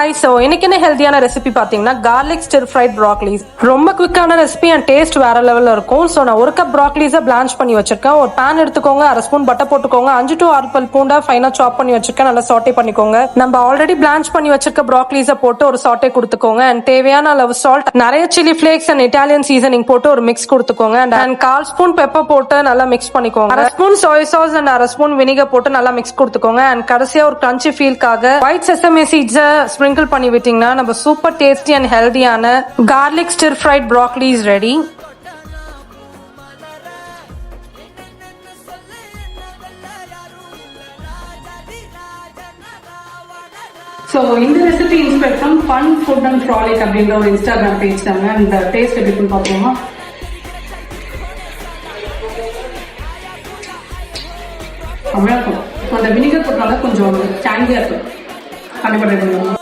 Hi. So இன்னைக்கு என்ன ஹெல்த்தியான ரெசிபி பார்த்தீங்கன்னா கார்லிக் ஸ்டிர் ஃப்ரைட் ப்ராக்லிஸ். ரொம்ப குவிக்கான ரெசிபி அண்ட் டேஸ்ட் வேற லெவலில் இருக்கும். ஸோ நான் 1 கப் ப்ராக்லிஸை பிளான்ச் பண்ணி வச்சிருக்கேன். ஒரு பேன் எடுத்துக்கோங்க, 1/2 ஸ்பூன் பட்டர் போட்டுக்கோங்க, 5 to 6 பல் பூண்டா ஃபைனா சாப் பண்ணி வச்சிருக்கேன். நல்லா சாட்டே பண்ணிக்கோங்க. நம்ம ஆல்ரெடி பிளான்ச் பண்ணி வச்சிருக்க ப்ராக்லிஸை போட்டு ஒரு சாட்டே கொடுத்துக்கோங்க. அண்ட் தேவையான அளவு சால்ட், நிறைய chilli flakes and Italian seasoning போட்டு ஒரு மிக்ஸ் கொடுத்துக்கோங்க. அண்ட் 1/4 ஸ்பூன் பெப்பர் போட்டு நல்லா மிக்ஸ் பண்ணிக்கோங்க. 1/2 spoon soy sauce and 1/2 spoon vinegar போட்டு நல்லா மிக்ஸ் கொடுத்துக்கோங்க. அண்ட் கடைசியா ஒரு கிரன்ச்சி ஃபீல்காக ஒயிட் செசமே சீட்ஸை ஸ்ப்ரிங்கிள் பண்ணி விட்டீங்கன்னா நம்ம சூப்பர் டேஸ்டி அண்ட் ஹெல்தியான கார்லிக் ஸ்டிர் ஃப்ரைட் ப்ராக்லிஸ் ரெடி. ஸோ இந்த recipe inspire from fun food and frolic அப்படின்ற ஒரு இன்ஸ்டாகிராம் பேஜ் தாங்க. இந்த டேஸ்ட் எப்படி பார்ப்போமா? செம்மையா இருக்கும். அந்த வினிகர் போட்டனால கொஞ்சம் டேங்கியா இருக்கும். கண்டிப்பாக